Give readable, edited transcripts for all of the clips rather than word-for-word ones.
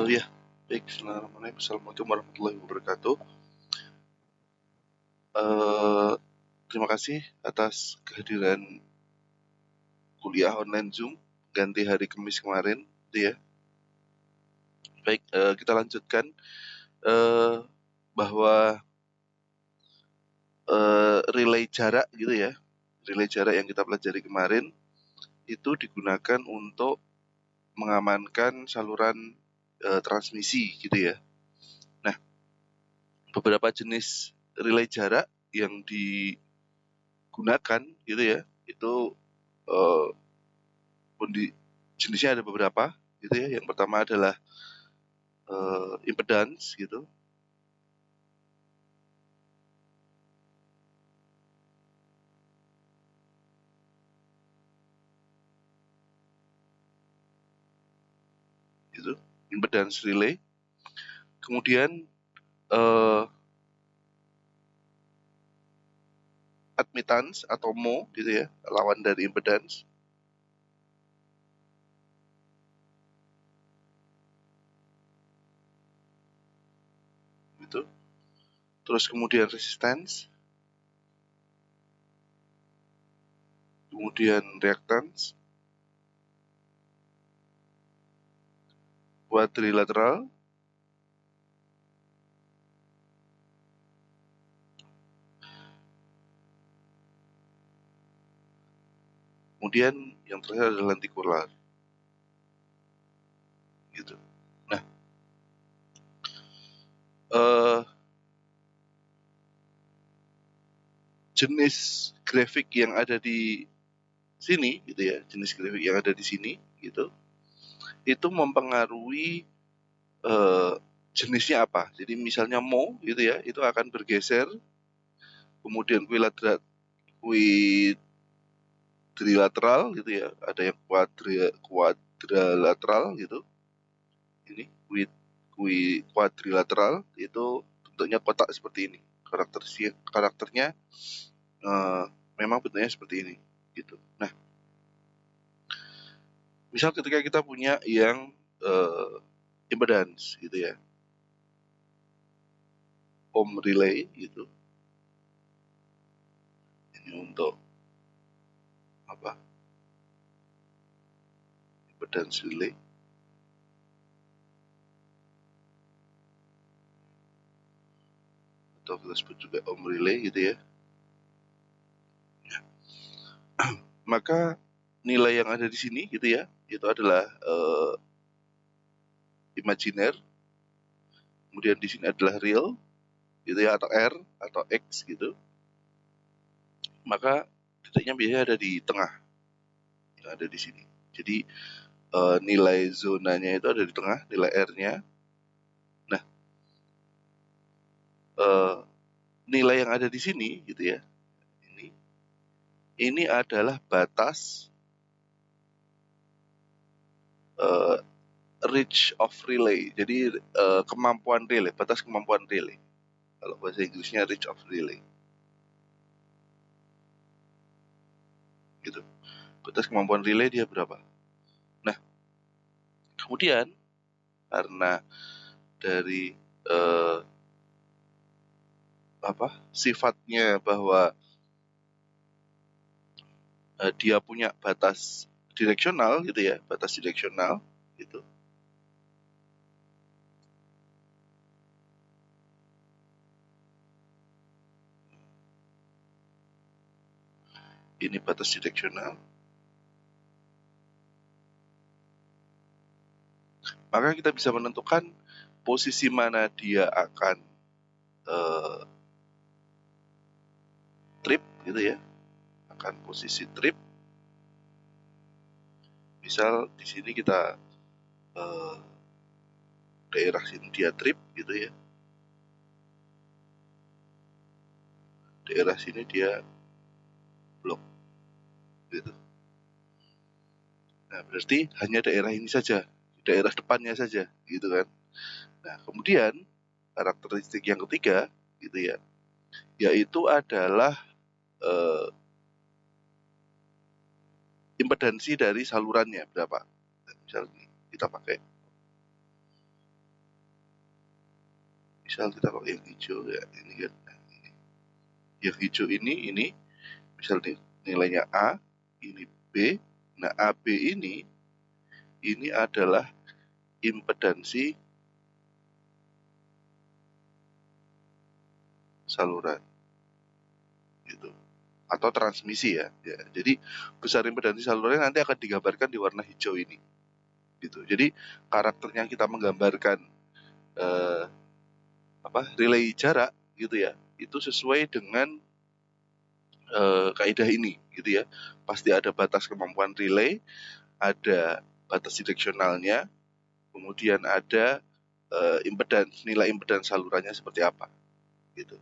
Ya, baik. Bismillahirrahmanirrahim. Assalamualaikum warahmatullahi wabarakatuh. Terima kasih atas kehadiran kuliah online Zoom ganti hari Kamis kemarin, gitu ya. Baik, kita lanjutkan bahwa relay jarak, gitu ya. Relay jarak yang kita pelajari kemarin itu digunakan untuk mengamankan saluran transmisi, gitu ya. Nah, beberapa jenis relay jarak yang digunakan, gitu ya, itu jenisnya ada beberapa, gitu ya. Yang pertama adalah impedance, gitu. Gitu, impedance relay. Kemudian admittance atau MO, gitu ya, lawan dari impedance. Gitu. Terus kemudian resistance, kemudian reactance, quadrilateral, kemudian yang terakhir adalah lenticular. Gitu. Nah, jenis grafik yang ada di sini, gitu ya, jenis grafik yang ada di sini, gitu, itu mempengaruhi jenisnya apa. Jadi misalnya MO, gitu ya, itu akan bergeser, kemudian quadrilateral, gitu ya, ada yang quadrilateral, gitu. Ini quadrilateral itu bentuknya kotak seperti ini. Karakternya memang bentuknya seperti ini, gitu. Nah, misal ketika kita punya yang impedance, gitu ya, ohm relay, gitu. Ini untuk apa? Impedance relay. Atau kita sebut juga ohm relay, gitu ya. Maka nilai yang ada di sini, gitu ya, itu adalah imajiner. Kemudian di sini adalah real, gitu ya, atau R atau X, gitu. Maka titiknya biasanya ada di tengah, yang ada di sini. Jadi nilai zonanya itu ada di tengah, nilai R-nya. Nah, nilai yang ada di sini, gitu ya, ini adalah batas reach of relay. Jadi kemampuan relay, batas kemampuan relay. Kalau bahasa Inggrisnya reach of relay. Gitu. Batas kemampuan relay dia berapa? Nah, kemudian karena dari sifatnya bahwa dia punya batas direksional, gitu ya, batas direksional, gitu. Ini batas direksional. Maka kita bisa menentukan posisi mana dia akan trip, gitu ya, akan posisi trip. Misal di sini kita daerah sini dia trip, gitu ya, daerah sini dia blok, gitu. Nah, berarti hanya daerah ini saja, daerah depannya saja, gitu kan. Nah, kemudian karakteristik yang ketiga, gitu ya, yaitu adalah impedansi dari salurannya berapa. Nah, misalnya kita pakai Misal kita pakai yang hijau ya, ini kan. Yang hijau ini misal nilainya A, ini B. Nah, AB ini adalah impedansi saluran gitu, atau transmisi ya. Jadi besar impedansi salurannya nanti akan digambarkan di warna hijau ini gitu. Jadi karakternya kita menggambarkan relay jarak gitu ya, itu sesuai dengan kaidah ini gitu ya. Pasti ada batas kemampuan relay, ada batas direksionalnya, kemudian ada nilai impedans salurannya seperti apa gitu.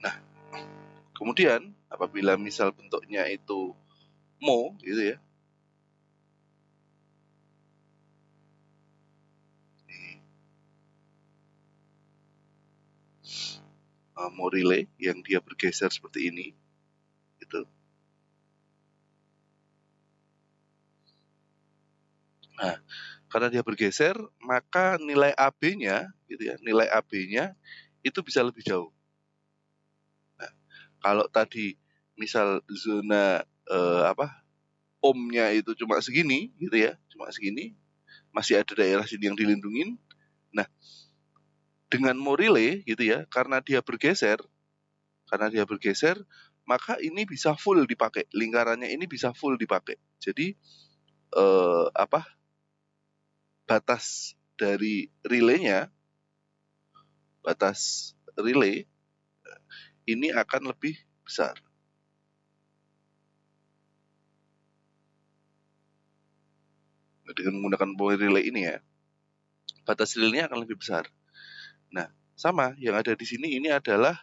Nah, kemudian apabila misal bentuknya itu mo gitu ya, mo relay yang dia bergeser seperti ini gitu. Nah, karena dia bergeser, maka nilai AB-nya gitu ya, nilai AB-nya itu bisa lebih jauh. Nah, kalau tadi misal zona ohmnya itu cuma segini gitu ya, cuma segini, masih ada daerah sini yang dilindungin. Nah, dengan mo relay gitu ya, karena dia bergeser, maka ini bisa full dipakai, lingkarannya ini bisa full dipakai. Jadi batas dari relaynya, batas relay ini akan lebih besar. Dengan menggunakan power relay ini ya, batas relaynya akan lebih besar. Nah, sama yang ada di sini ini adalah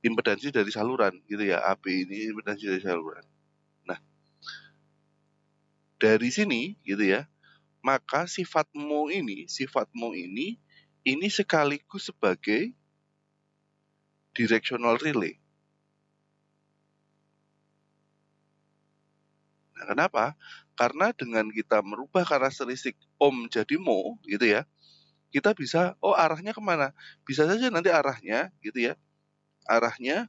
impedansi dari saluran gitu ya, AB ini impedansi dari saluran. Nah, dari sini gitu ya, maka sifat mo ini sekaligus sebagai directional relay. Nah, kenapa? Karena dengan kita merubah karakteristik ohm jadi mo gitu ya, kita bisa arahnya kemana? Bisa saja nanti arahnya gitu ya, arahnya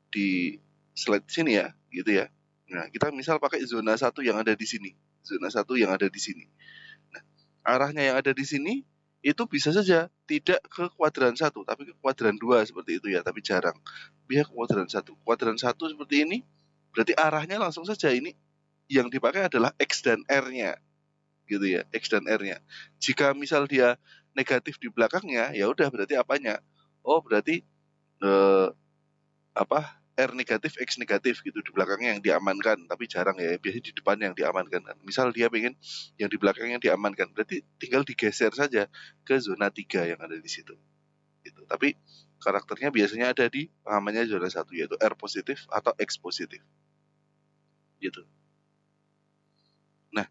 di slide sini ya gitu ya. Nah, kita misal pakai zona 1 yang ada di sini, zona 1 yang ada di sini. Nah, arahnya yang ada di sini itu bisa saja tidak ke kuadran 1 tapi ke kuadran 2 seperti itu ya, tapi jarang. Bisa ke kuadran 1. Kuadran 1 seperti ini berarti arahnya langsung saja ini yang dipakai adalah X dan R-nya gitu ya, X dan R-nya. Jika misal dia negatif di belakangnya, ya udah berarti apanya? Oh, berarti R negatif, X negatif gitu di belakangnya yang diamankan, tapi jarang ya, biasanya di depan yang diamankan. Misal dia pengen yang di belakangnya diamankan, berarti tinggal digeser saja ke zona 3 yang ada di situ. Gitu. Tapi karakternya biasanya ada di pengamannya zona 1, yaitu R positif atau X positif. Gitu. Nah,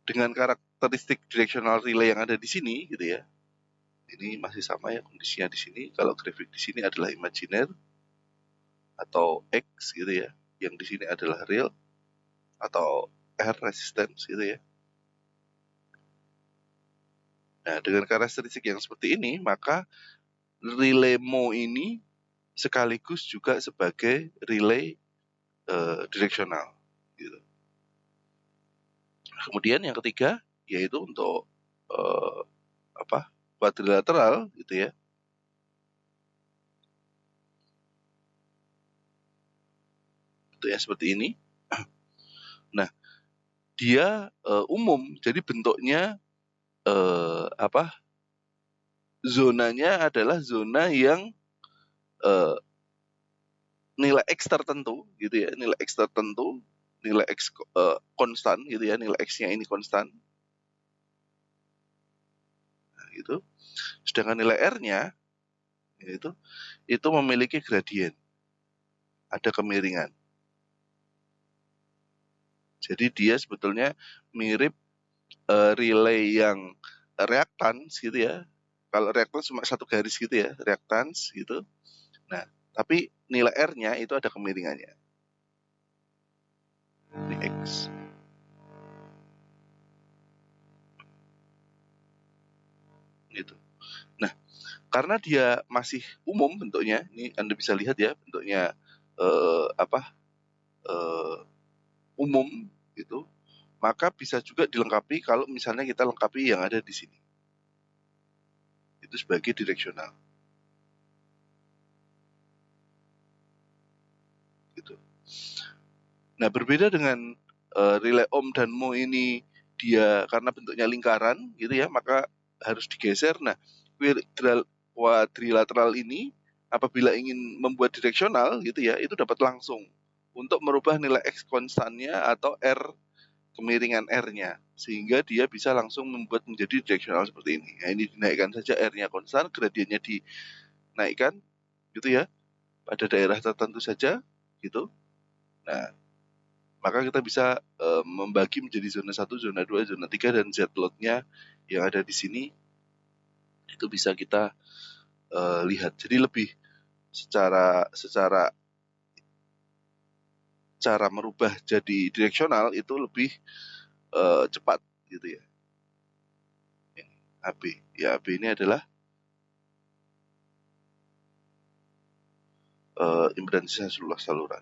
dengan karakteristik directional relay yang ada di sini gitu ya, ini masih sama ya kondisinya di sini. Kalau grafik di sini adalah imajiner atau X gitu ya, yang di sini adalah real atau R resistance gitu ya. Nah, dengan karakteristik yang seperti ini, maka relay mo ini sekaligus juga sebagai relay direksional gitu. Kemudian yang ketiga yaitu untuk quadrilateral gitu ya. Bentuknya seperti ini. Nah, dia umum, jadi bentuknya zonanya adalah zona yang nilai X tertentu gitu ya, nilai X tertentu, nilai X konstan gitu ya, nilai X-nya ini konstan. Nah, gitu. Sedangkan nilai R-nya itu memiliki gradien. Ada kemiringan. Jadi dia sebetulnya mirip relay yang reaktans gitu ya. Kalau reaktans cuma satu garis gitu ya, reaktans gitu. Nah, tapi nilai R-nya itu ada kemiringannya. Ini X. Gitu. Nah, karena dia masih umum bentuknya, ini Anda bisa lihat ya bentuknya umum gitu, maka bisa juga dilengkapi kalau misalnya kita lengkapi yang ada di sini. Itu sebagai direksional. Gitu. Nah, berbeda dengan relay ohm dan mho ini, dia karena bentuknya lingkaran gitu ya, maka harus digeser. Nah, quadrilateral ini apabila ingin membuat direksional gitu ya, itu dapat langsung untuk merubah nilai X konstannya atau R kemiringan R-nya, sehingga dia bisa langsung membuat menjadi direksional seperti ini. Nah, ini dinaikkan saja R-nya konstan, gradiennya dinaikkan gitu ya, pada daerah tertentu saja gitu. Nah, maka kita bisa membagi menjadi zona 1, zona 2, zona 3, dan Z-load-nya yang ada di sini itu bisa kita lihat. Jadi lebih secara cara merubah jadi direksional itu lebih cepat gitu ya. AB, ya AB ini adalah impedansi saluran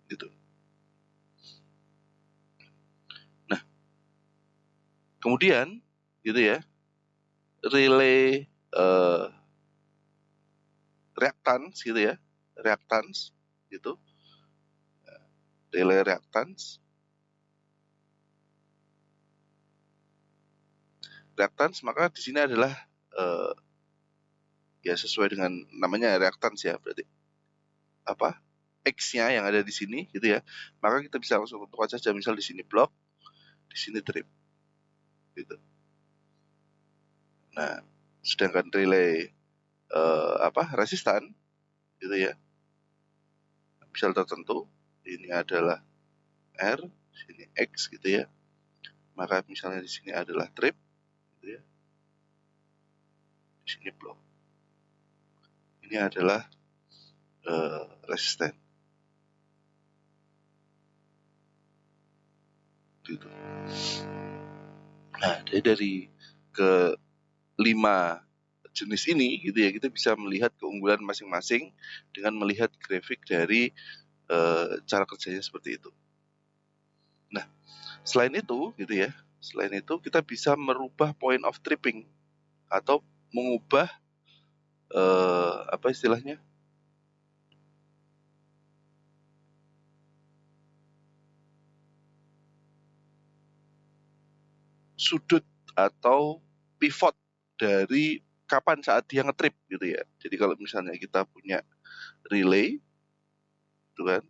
gitu. Nah, kemudian gitu ya, relay reactance gitu ya, reactance gitu, relay reactance maka di sini adalah ya sesuai dengan namanya reactance ya, berarti apa X-nya yang ada di sini gitu ya, maka kita bisa langsung tentukan saja, misal di sini block, di sini trip gitu. Nah, sedangkan relay resistan gitu ya, misal tertentu ini adalah R, sini X gitu ya, maka misalnya di sini adalah trip gitu ya, di sini block, ini adalah resisten gitu. Nah, dari ke-5 jenis ini gitu ya, kita bisa melihat keunggulan masing-masing dengan melihat grafik dari cara kerjanya seperti itu. Nah, selain itu gitu ya, selain itu kita bisa merubah point of tripping atau mengubah apa istilahnya, sudut atau pivot dari kapan saat dia ngetrip gitu ya. Jadi kalau misalnya kita punya relay gitu kan,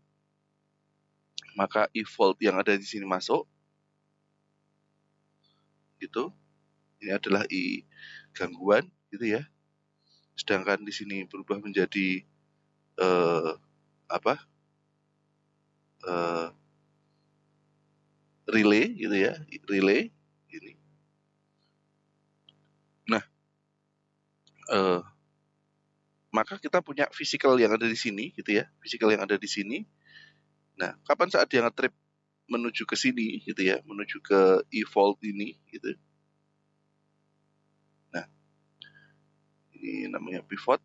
maka e-volt yang ada di sini masuk gitu. Ini adalah I gangguan gitu ya. Sedangkan di sini berubah menjadi relay gitu ya, relay ini. Nah, maka kita punya physical yang ada di sini gitu ya, physical yang ada di sini. Nah, kapan saat dia ngetrip menuju ke sini gitu ya, menuju ke e-volt ini gitu. Nah, ini namanya pivot.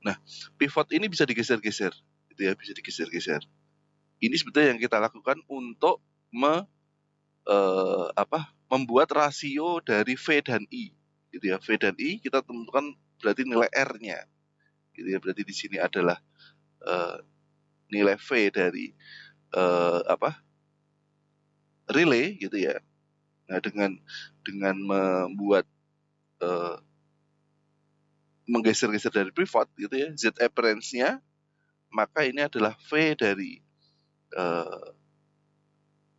Nah, pivot ini bisa digeser-geser gitu ya, bisa digeser-geser. Ini sebetulnya yang kita lakukan untuk membuat rasio dari V dan I gitu ya. V dan I kita tentukan berarti nilai R-nya gitu ya, berarti di sini adalah nilai V dari relay gitu ya. Nah, dengan membuat menggeser-geser dari pivot gitu ya, Z appearance-nya, maka ini adalah V dari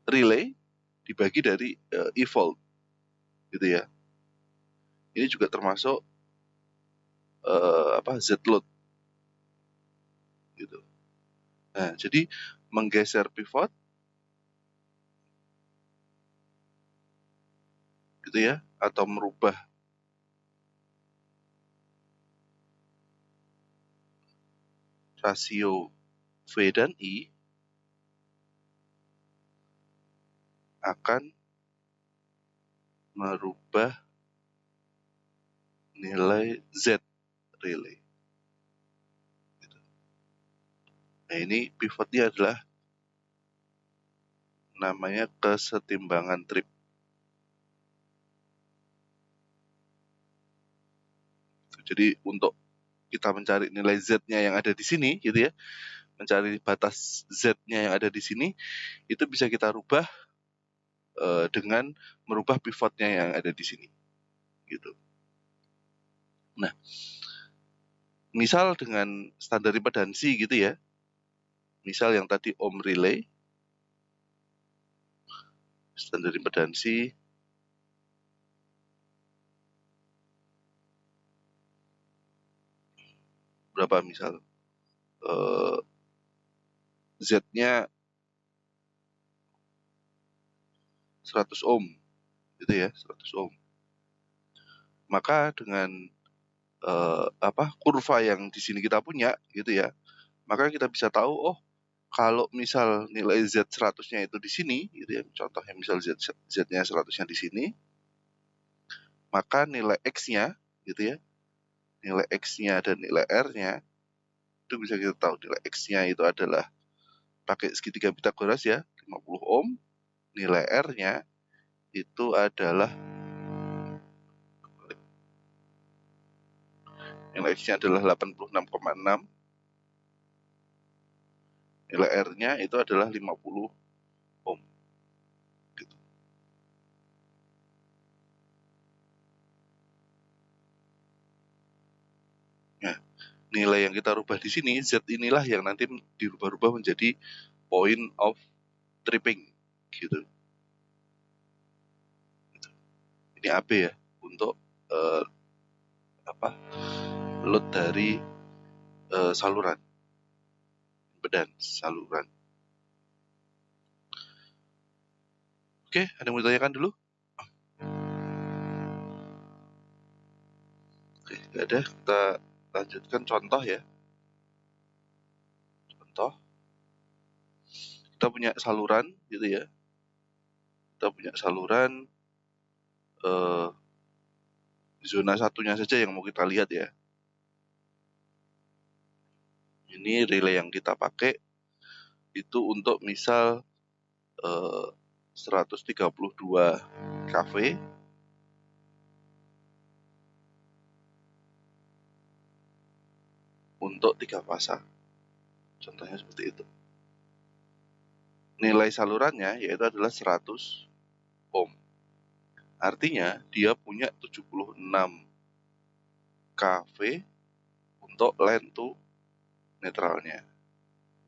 relay dibagi dari e-volt gitu ya. Ini juga termasuk Z-load gitu. Nah, jadi menggeser pivot gitu ya, atau merubah rasio V dan I akan merubah nilai Z relay. Nah, ini pivotnya adalah namanya kesetimbangan trip. Jadi untuk kita mencari nilai Z-nya yang ada di sini gitu ya, mencari batas Z-nya yang ada di sini, itu bisa kita rubah dengan merubah pivotnya yang ada di sini gitu. Nah, misal dengan standar impedansi gitu ya, misal yang tadi ohm relay, standar impedansi berapa misal, Z-nya 100 ohm gitu ya, 100 ohm. Maka dengan kurva yang di sini kita punya gitu ya, maka kita bisa tahu, oh kalau misal nilai Z 100-nya itu di sini gitu ya, contohnya misal Z-nya 100-nya di sini, maka nilai X-nya gitu ya, nilai X-nya dan nilai R-nya itu bisa kita tahu. Nilai X-nya itu adalah pakai segitiga Pythagoras ya, 50 ohm. Nilai R-nya itu adalah nilai X-nya adalah 86,6. Nilai R-nya itu adalah 50 ohm. Gitu. Nah, nilai yang kita rubah di sini, Z inilah yang nanti dirubah-rubah menjadi point of tripping gitu. Ini AB ya, untuk load dari saluran, impedans saluran. Oke, ada yang mau ditanyakan dulu? Oke, nggak ada. Kita lanjutkan contoh ya. Contoh, kita punya saluran gitu ya. Kita punya saluran, zona satunya saja yang mau kita lihat ya. Ini relay yang kita pakai itu untuk misal 132 kV untuk 3 fasa. Contohnya seperti itu. Nilai salurannya yaitu adalah 100 ohm. Artinya dia punya 76 kV untuk line to netralnya.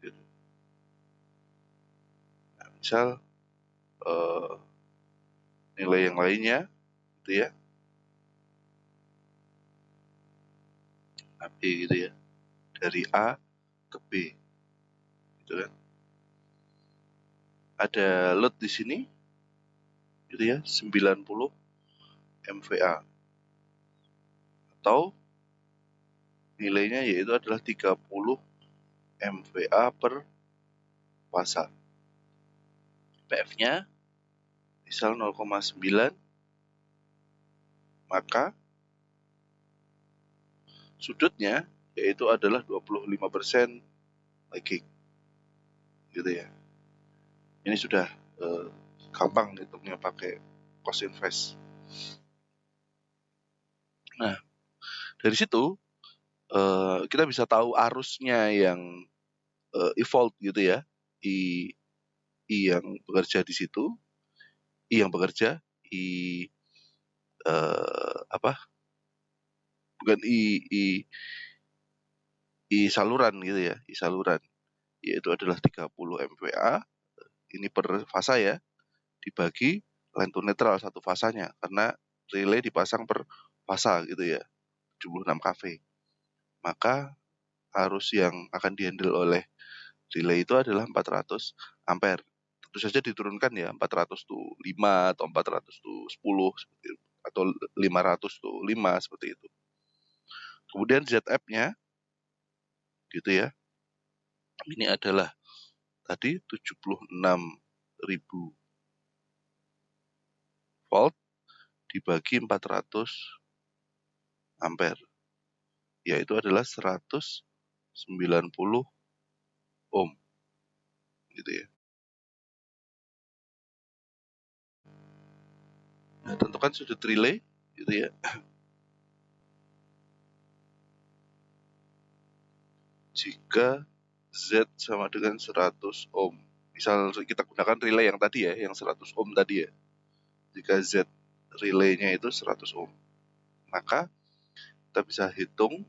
Gitu. Nah, misal nilai yang lainnya gitu ya, AB gitu ya, dari A ke B gitu kan. Ada load di sini gitu ya, 90 MVA atau nilainya yaitu adalah 30 MVA per fasa. PF-nya misal 0,9, maka sudutnya yaitu adalah 25% lagging gitu ya. Ini sudah gampang hitungnya pakai cos inverse. Nah, dari situ kita bisa tahu arusnya yang evolve gitu ya, I yang bekerja di situ, I yang bekerja, bukan I saluran gitu ya, I saluran, yaitu adalah 30 MVA, ini per fasa ya, dibagi line to neutral satu fasanya, karena relay dipasang per fasa gitu ya, 76 kV. Maka arus yang akan dihandle oleh relay itu adalah 400 ampere. tentu saja diturunkan ya, 400 tuh 5 atau 400 tuh 10 seperti itu, atau 500 tuh 5 seperti itu. Kemudian ZF-nya gitu ya. Ini adalah tadi 76.000 volt dibagi 400 ampere, yaitu adalah 190 ohm gitu ya. Nah, tentukan sudut relay gitu ya. Jika Z sama dengan 100 ohm. Misal kita gunakan relay yang tadi ya, yang 100 ohm tadi ya. Jika Z relaynya itu 100 ohm, maka kita bisa hitung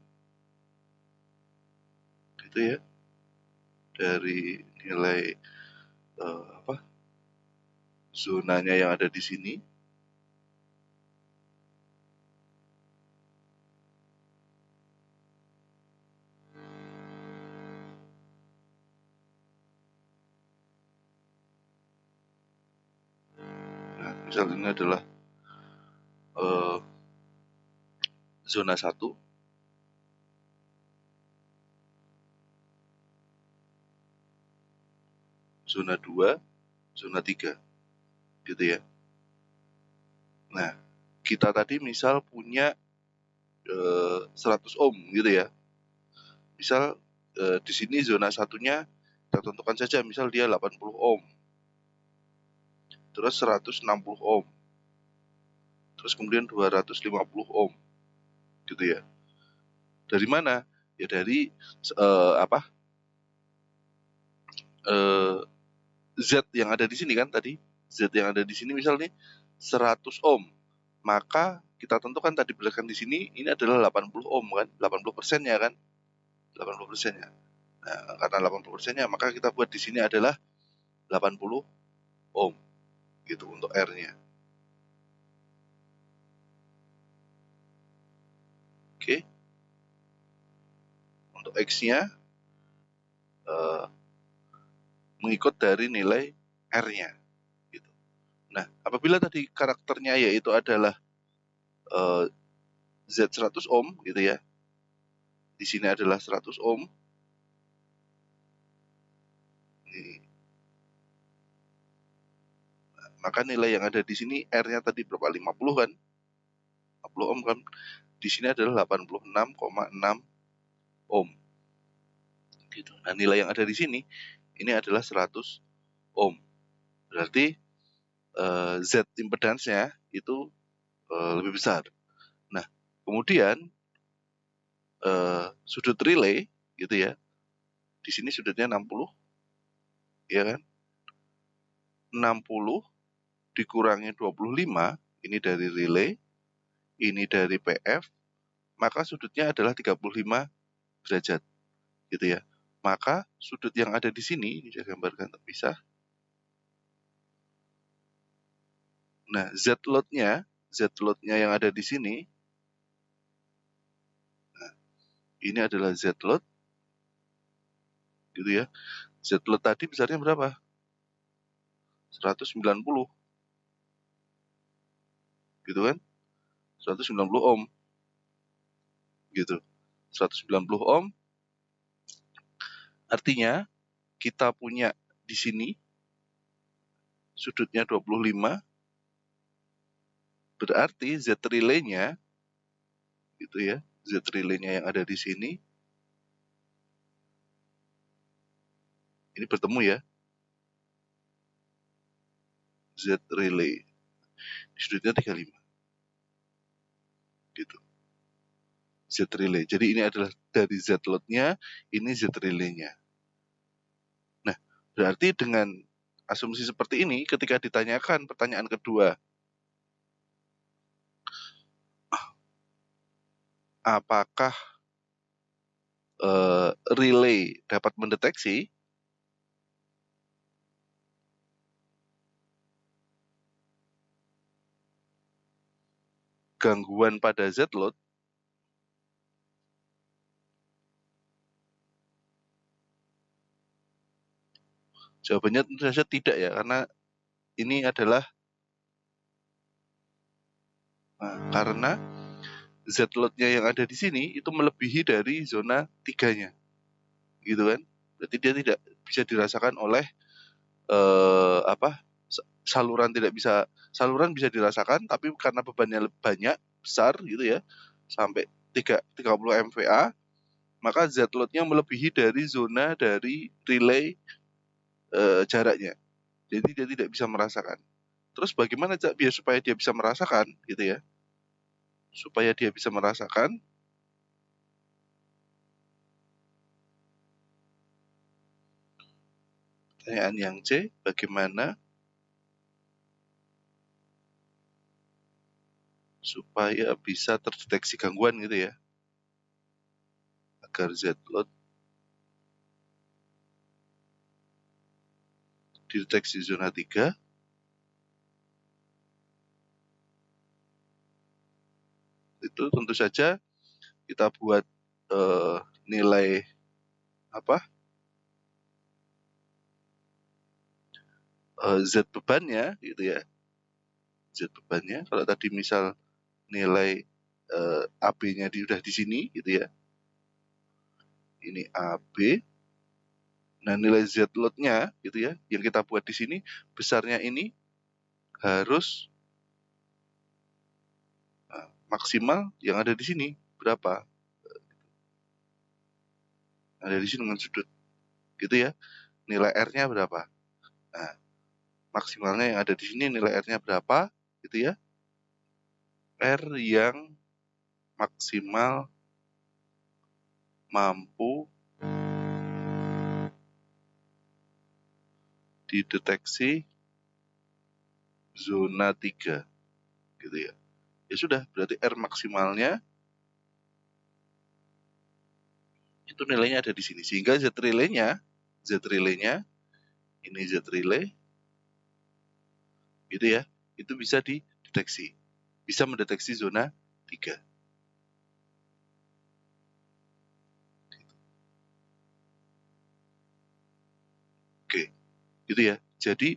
gitu ya, dari nilai zonanya yang ada di sini. Nah, misal ini adalah zona 1, zona 2, zona 3 gitu ya. Nah, kita tadi misal punya 100 ohm gitu ya. Misal di sini zona satunya kita tentukan saja, misal dia 80 ohm, terus 160 ohm, terus kemudian 250 ohm gitu ya. Dari mana? Ya dari Z yang ada di sini kan tadi. Z yang ada di sini misal nih 100 ohm. Maka kita tentukan tadi berdasarkan di sini ini adalah 80 ohm kan, 80%-nya kan. 80%-nya. Nah, karena 80%-nya maka kita buat di sini adalah 80 ohm gitu untuk R-nya. Oke. Untuk X-nya mengikut dari nilai R-nya gitu. Nah, apabila tadi karakternya yaitu adalah Z 100 ohm gitu ya. Di sini adalah 100 ohm. Ini. Nah, maka nilai yang ada di sini R-nya tadi berapa? 50 kan? 50 ohm kan? Di sini adalah 86,6 ohm. Gitu. Nah, nilai yang ada di sini ini adalah 100 ohm. Berarti Z impedance-nya itu lebih besar. Nah, kemudian sudut relay gitu ya. Di sini sudutnya 60, ya kan? 60 dikurangi 25, ini dari relay, ini dari PF, maka sudutnya adalah 35 derajat, gitu ya. Maka sudut yang ada di sini, ini saya gambarkan terpisah. Nah, Z-load-nya yang ada di sini, nah, ini adalah Z-load, gitu ya. Z-load tadi besarnya berapa? 190, gitu kan? 190 ohm, gitu. 190 ohm, artinya kita punya di sini sudutnya 25, berarti Z relay-nya gitu ya, Z relay-nya yang ada di sini ini bertemu ya, Z relay di sudutnya 35 gitu, Z relay. Jadi ini adalah dari Z load-nya, ini Z relay-nya. Nah, berarti dengan asumsi seperti ini, ketika ditanyakan pertanyaan kedua, apakah relay dapat mendeteksi gangguan pada Z load, Jawabannya tentu saja tidak ya, karena ini adalah karena Z load-nya yang ada di sini itu melebihi dari zona 3-nya. Gitu kan? Berarti dia tidak bisa dirasakan oleh saluran bisa dirasakan, tapi karena bebannya banyak, besar gitu ya, sampai 30 MVA, maka Z load-nya melebihi dari zona dari relay jaraknya. Jadi dia tidak bisa merasakan. Terus bagaimana biar supaya dia bisa merasakan gitu ya? Supaya dia bisa merasakan, pertanyaan yang C, bagaimana supaya bisa terdeteksi gangguan gitu ya, agar Z load dideteksi zona 3. Itu tentu saja kita buat nilai Z bebannya gitu ya. Z bebannya kalau tadi misal nilai AB-nya udah di sini gitu ya. Ini AB. Nah, nilai Z load-nya gitu ya, yang kita buat di sini besarnya ini harus maksimal yang ada di sini berapa? Ada di sini dengan sudut gitu ya. Nilai R-nya berapa? Nah, maksimalnya yang ada di sini nilai R-nya berapa gitu ya. R yang maksimal mampu dideteksi zona 3 gitu ya. Ya sudah, berarti R maksimalnya itu nilainya ada di sini. Sehingga Z relay-nya ini Z relay gitu ya, itu bisa dideteksi. Bisa mendeteksi zona 3. Oke, gitu ya. Jadi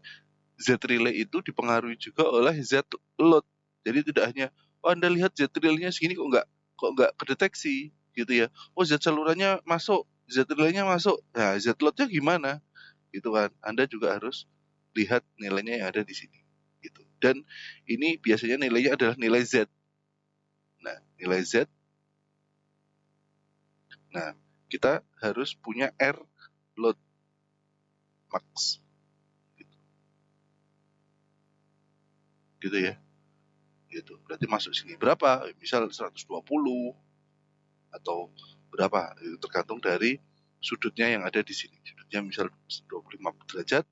Z relay itu dipengaruhi juga oleh Z load. Jadi tidak hanya, oh Anda lihat Z relay-nya segini kok nggak kedeteksi gitu ya. Oh Z salurannya masuk, Z relay-nya masuk. Nah, Z load-nya gimana? Gitu kan. Anda juga harus lihat nilainya yang ada di sini. Gitu. Dan ini biasanya nilainya adalah nilai Z. Nah, nilai Z. Nah, kita harus punya R load max. Gitu ya. Gitu. Berarti masuk sini berapa? Misal 120 atau berapa? Itu tergantung dari sudutnya yang ada di sini. Sudutnya misal 25 derajat,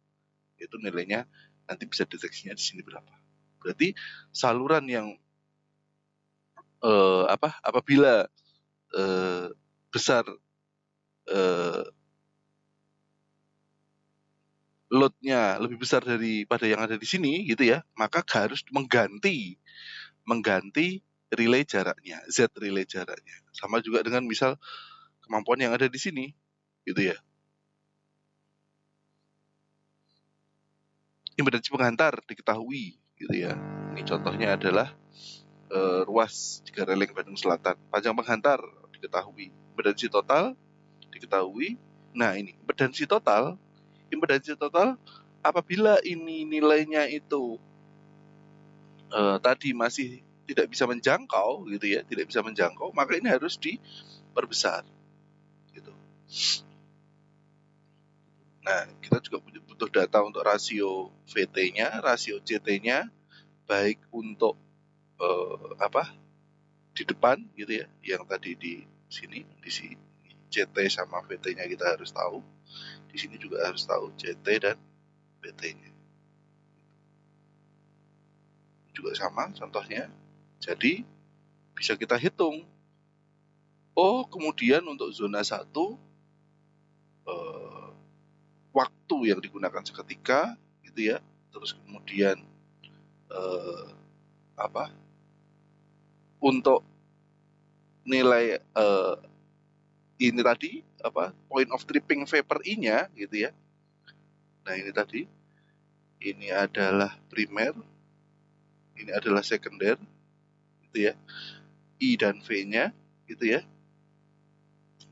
itu nilainya nanti bisa deteksinya di sini berapa. Berarti saluran yang apabila besar load-nya lebih besar daripada yang ada di sini gitu ya, maka harus mengganti relay jaraknya, Z relay jaraknya. Sama juga dengan misal kemampuan yang ada di sini gitu ya. Impedansi penghantar diketahui gitu ya. Ini contohnya adalah ruas Cikareleng Bandung Selatan. Panjang penghantar diketahui. Impedansi total diketahui. Nah, ini impedansi total apabila ini nilainya itu tadi masih tidak bisa menjangkau gitu ya, tidak bisa menjangkau, maka ini harus diperbesar gitu. Nah, kita juga butuh data untuk rasio VT-nya, rasio CT-nya, baik untuk di depan gitu ya, yang tadi di sini CT sama VT-nya kita harus tahu. Di sini juga harus tahu CT dan VT-nya. Juga sama contohnya. Jadi bisa kita hitung. Oh, kemudian untuk zona 1 waktu yang digunakan seketika gitu ya. Terus kemudian untuk nilai ini tadi point of tripping vapor I-nya gitu ya. Nah, ini tadi, ini adalah primer, ini adalah sekunder, gitu ya. I dan V-nya, gitu ya.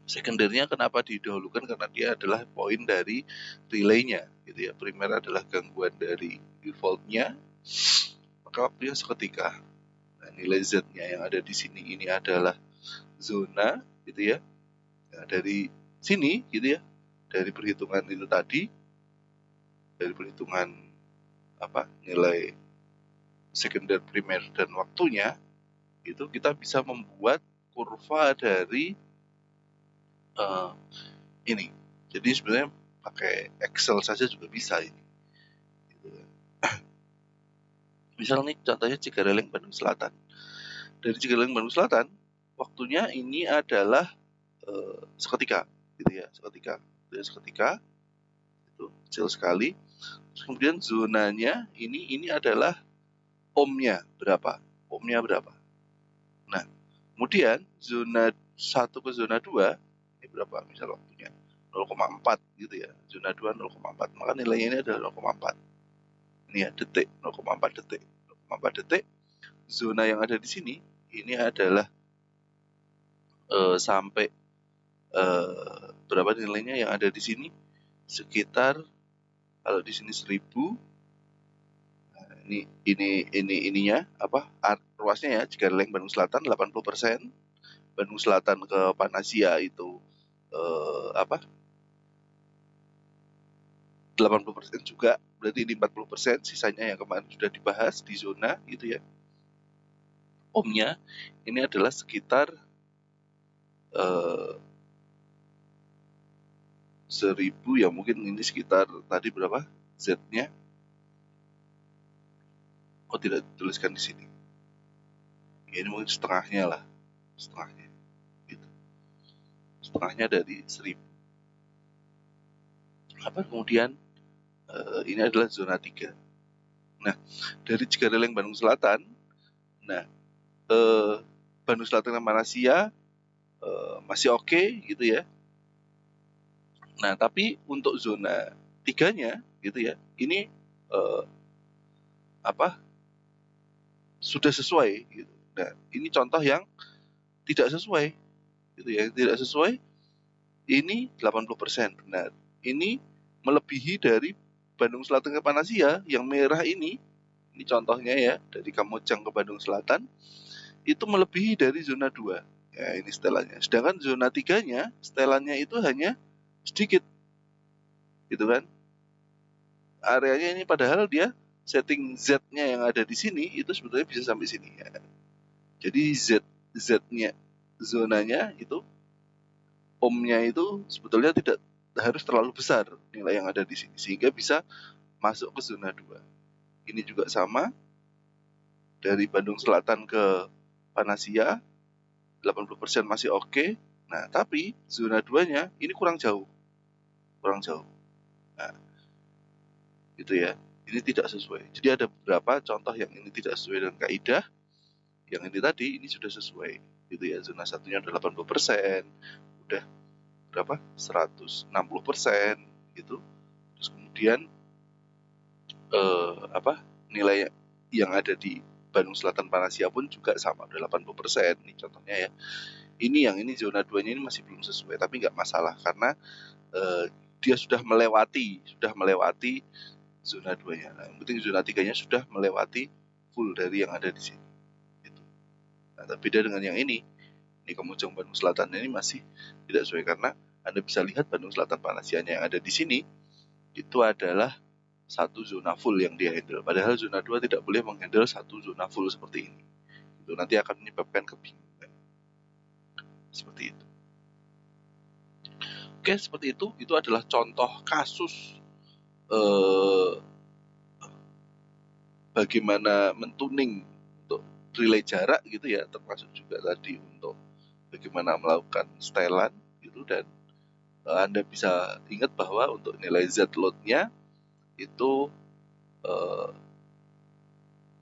Sekundernya kenapa didahulukan? Karena dia adalah poin dari relaynya, gitu ya. Primer adalah gangguan dari voltnya, maka waktunya seketika. Nah, nilai Z-nya yang ada di sini ini adalah zona, gitu ya. Nah, dari sini, gitu ya, dari perhitungan itu tadi, dari perhitungan nilai sekunder, primer, dan waktunya, itu kita bisa membuat kurva dari ini. Jadi sebenarnya pakai Excel saja juga bisa ini. Gitu. Misal nih contohnya Cikareleng Bandung Selatan. Dari Cikareleng Bandung Selatan, waktunya ini adalah seketika, gitu ya, seketika. Itu kecil sekali. Kemudian zonanya ini adalah ohmnya berapa? Nah, kemudian zona 1 ke zona 2 ini berapa? Misal waktunya 0,4 gitu ya. Zona 2 0,4. Maka nilainya ini adalah 0,4. Ini ya, detik, 0,4 detik. 0,4 detik. Zona yang ada di sini ini adalah sampai berapa nilainya yang ada di sini? Sekitar kalau di sini 1000. Nah, ininya ruasnya ya, Cikareleng Bandung Selatan 80%, Bandung Selatan ke Panasia itu 80% juga, berarti ini 40%, sisanya yang kemarin sudah dibahas di zona gitu ya. Ohmnya ini adalah sekitar 1000 ya, mungkin ini sekitar tadi berapa Z-nya? Oh, tidak dituliskan di sini. Ya, ini mungkin setengahnya lah, setengahnya gitu. Setengahnya dari 1000. Kemudian ini adalah zona 3. Nah, dari Cikareleng Bandung Selatan, Bandung Selatan ke Manasia masih oke gitu ya. Nah, tapi untuk zona 3-nya gitu ya, ini sudah sesuai gitu. Nah, ini contoh yang tidak sesuai gitu ya. Tidak sesuai ini 80% benar. Ini melebihi dari Bandung Selatan ke Panasia yang merah ini contohnya ya, dari Kamojang ke Bandung Selatan itu melebihi dari zona 2. Ya, ini setelannya. Sedangkan zona 3-nya setelannya itu hanya sedikit. Gitu kan? Areanya ini padahal dia setting Z-nya yang ada di sini itu sebetulnya bisa sampai sini ya. Jadi Z-nya zonanya itu ohmnya itu sebetulnya tidak harus terlalu besar nilai yang ada di sini sehingga bisa masuk ke zona 2. Ini juga sama dari Bandung Selatan ke Panasia 80% masih oke. Nah, tapi zona 2-nya ini kurang jauh. Nah, gitu ya. Ini tidak sesuai. Jadi ada beberapa contoh yang ini tidak sesuai dengan kaidah. Yang ini tadi ini sudah sesuai. Gitu ya. Zona satunya udah 80%, udah berapa? 160% gitu. Terus kemudian nilai yang ada di Bandung Selatan Panasia pun juga sama, udah 80%. Ini contohnya ya. Ini zona 2-nya ini masih belum sesuai, tapi nggak masalah karena dia sudah melewati zona 2-nya. Nah, yang penting zona 3-nya sudah melewati full dari yang ada di sini. Gitu. Nah, tapi beda dengan yang ini Kamojang Bandung Selatan ini masih tidak sesuai karena Anda bisa lihat Bandung Selatan Panasianya yang ada di sini itu adalah satu zona full yang dia handle. Padahal zona 2 tidak boleh menghandle satu zona full seperti ini. Itu nanti akan menyebabkan kebingungan. Seperti itu. Oke, seperti itu. Itu adalah contoh kasus bagaimana mentuning untuk relay jarak gitu ya, termasuk juga tadi untuk bagaimana melakukan setelan gitu. Dan Anda bisa ingat bahwa untuk nilai Z load-nya itu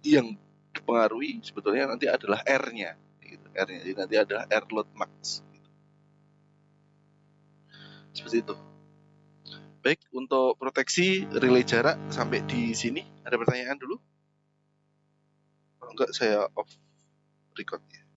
yang dipengaruhi sebetulnya nanti adalah R-nya gitu. R-nya jadi nanti adalah R load max gitu. Seperti itu. Baik, untuk proteksi relay jarak sampai di sini. Ada pertanyaan dulu? Kalau enggak, saya off record.